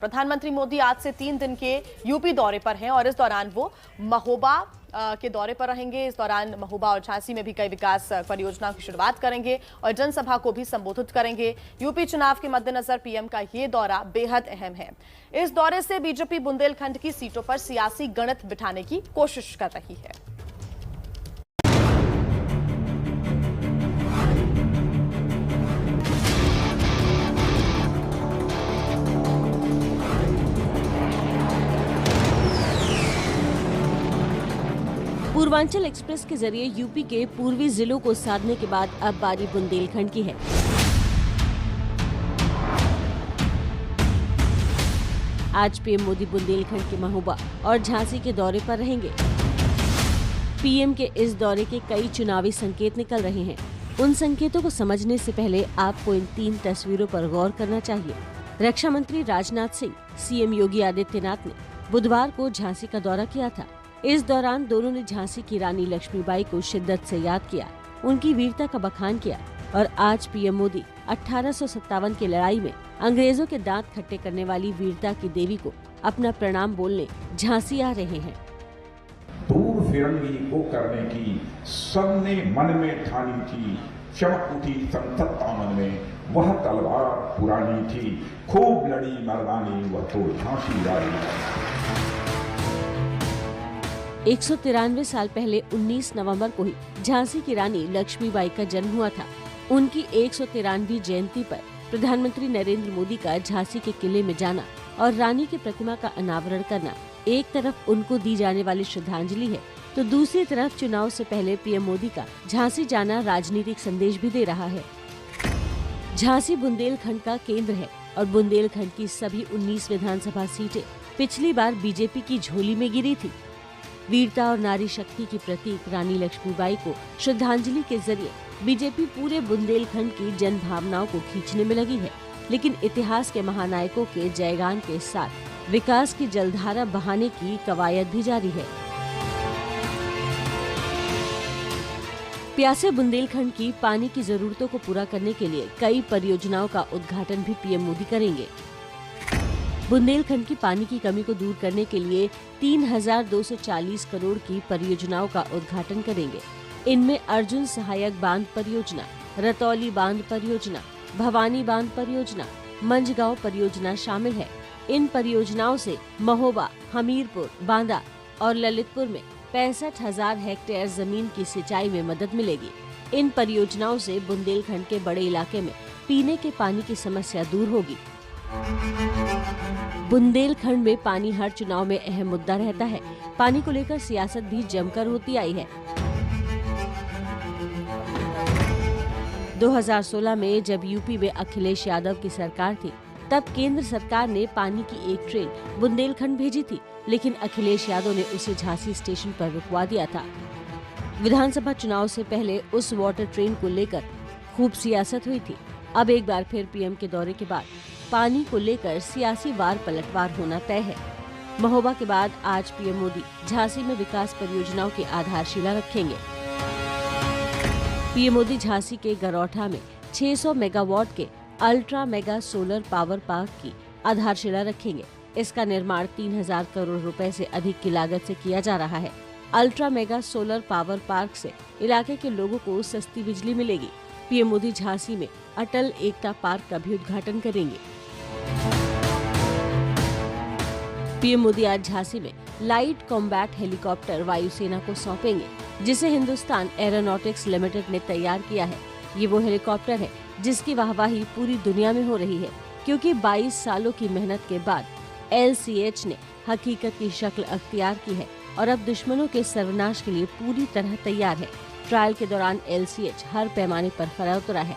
प्रधानमंत्री मोदी आज से 3 दिन के यूपी दौरे पर हैं और इस दौरान वो महोबा के दौरे पर रहेंगे। इस दौरान महोबा और झांसी में भी कई विकास परियोजनाओं की शुरुआत करेंगे और जनसभा को भी संबोधित करेंगे। यूपी चुनाव के मद्देनजर पीएम का ये दौरा बेहद अहम है। इस दौरे से बीजेपी बुंदेलखंड की सीटों पर सियासी गणित बिठाने की कोशिश कर रही है। पूर्वांचल एक्सप्रेस के जरिए यूपी के पूर्वी जिलों को साधने के बाद अब बारी बुंदेलखंड की है। आज पीएम मोदी बुंदेलखंड के महोबा और झांसी के दौरे पर रहेंगे। पीएम के इस दौरे के कई चुनावी संकेत निकल रहे हैं। उन संकेतों को समझने से पहले आपको इन 3 तस्वीरों पर गौर करना चाहिए। रक्षा मंत्री राजनाथ सिंह, सीएम योगी आदित्यनाथ ने बुधवार को झांसी का दौरा किया था। इस दौरान दोनों ने झांसी की रानी लक्ष्मीबाई को शिद्दत से याद किया, उनकी वीरता का बखान किया और आज पीएम मोदी 1857 की लड़ाई में अंग्रेजों के दांत खट्टे करने वाली वीरता की देवी को अपना प्रणाम बोलने झांसी आ रहे हैं। दूर फिरंगी को करने की सबने मन में ठानी थी, चमक उठी संसद आंगन में, वह तलवार पुरानी थी, खूब लड़ी मर्दानी, वह तो झांसी रानी। 193 साल पहले 19 नवंबर को ही झांसी की रानी लक्ष्मीबाई का जन्म हुआ था। उनकी 193वीं जयंती पर प्रधानमंत्री नरेंद्र मोदी का झांसी के किले में जाना और रानी की प्रतिमा का अनावरण करना एक तरफ उनको दी जाने वाली श्रद्धांजलि है, तो दूसरी तरफ चुनाव से पहले पीएम मोदी का झांसी जाना राजनीतिक संदेश भी दे रहा है। झांसी बुंदेलखंड का केंद्र है और बुंदेलखंड की सभी 19 विधानसभा सीटें पिछली बार बीजेपी की झोली में गिरी थी। वीरता और नारी शक्ति की प्रतीक रानी लक्ष्मीबाई को श्रद्धांजलि के जरिए बीजेपी पूरे बुंदेलखंड की जन भावनाओं को खींचने में लगी है, लेकिन इतिहास के महानायकों के जयगान के साथ विकास की जलधारा बहाने की कवायद भी जारी है। प्यासे बुंदेलखंड की पानी की जरूरतों को पूरा करने के लिए कई परियोजनाओं का उद्घाटन भी पीएम मोदी करेंगे। बुंदेलखंड की पानी की कमी को दूर करने के लिए 3240 करोड़ की परियोजनाओं का उद्घाटन करेंगे। इनमें अर्जुन सहायक बांध परियोजना, रतौली बांध परियोजना, भवानी बांध परियोजना, मंझगांव परियोजना शामिल है। इन परियोजनाओं से महोबा, हमीरपुर, बांदा और ललितपुर में 65,000 हेक्टेयर जमीन की सिंचाई में मदद मिलेगी। इन परियोजनाओं से बुंदेलखंड के बड़े इलाके में पीने के पानी की समस्या दूर होगी। बुंदेलखंड में पानी हर चुनाव में अहम मुद्दा रहता है। पानी को लेकर सियासत भी जमकर होती आई है। 2016 में जब यूपी में अखिलेश यादव की सरकार थी, तब केंद्र सरकार ने पानी की एक ट्रेन बुंदेलखंड भेजी थी, लेकिन अखिलेश यादव ने उसे झांसी स्टेशन पर रुकवा दिया था। विधानसभा चुनाव से पहले उस वाटर ट्रेन को लेकर खूब सियासत हुई थी। अब एक बार फिर पीएम के दौरे के बाद पानी को लेकर सियासी वार पलटवार होना तय है। महोबा के बाद आज पीएम मोदी झांसी में विकास परियोजनाओं की आधारशिला रखेंगे। पीएम मोदी झांसी के गरौठा में 600 मेगावाट के ultra mega solar power park की आधारशिला रखेंगे। इसका निर्माण 3000 करोड़ रुपए से अधिक की लागत से किया जा रहा है। Ultra mega solar power park से इलाके के लोगों को सस्ती बिजली मिलेगी। पीएम मोदी झांसी में अटल एकता पार्क का भी उद्घाटन करेंगे। पीएम मोदी आज झांसी में लाइट कॉम्बैट हेलीकॉप्टर वायुसेना को सौंपेंगे, जिसे हिंदुस्तान एरोनॉटिक्स लिमिटेड ने तैयार किया है। ये वो हेलीकॉप्टर है जिसकी वाहवाही पूरी दुनिया में हो रही है, क्योंकि 22 सालों की मेहनत के बाद LCH ने हकीकत की शक्ल अख्तियार की है और अब दुश्मनों के सर्वनाश के लिए पूरी तरह तैयार है। ट्रायल के दौरान LCH हर पैमाने पर खरा उतरा है।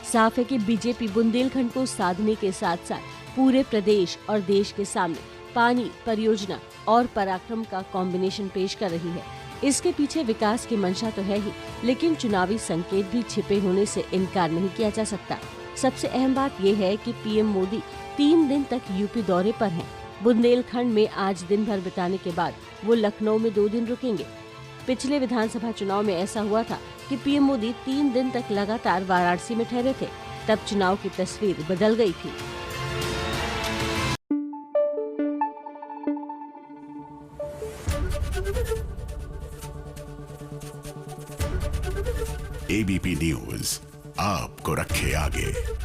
साफ है कि बीजेपी बुंदेलखंड को साधने के साथ साथ पूरे प्रदेश और देश के सामने पानी, परियोजना और पराक्रम का कॉम्बिनेशन पेश कर रही है। इसके पीछे विकास की मंशा तो है ही, लेकिन चुनावी संकेत भी छिपे होने से इनकार नहीं किया जा सकता। सबसे अहम बात यह है कि पीएम मोदी 3 दिन तक यूपी दौरे पर हैं। बुंदेलखंड में आज दिन भर बिताने के बाद वो लखनऊ में 2 दिन रुकेंगे। पिछले विधानसभा चुनाव में ऐसा हुआ था कि पीएम मोदी 3 दिन तक लगातार वाराणसी में ठहरे थे। तब चुनाव की तस्वीर बदल गई थी। एबीपी न्यूज आपको रखे आगे।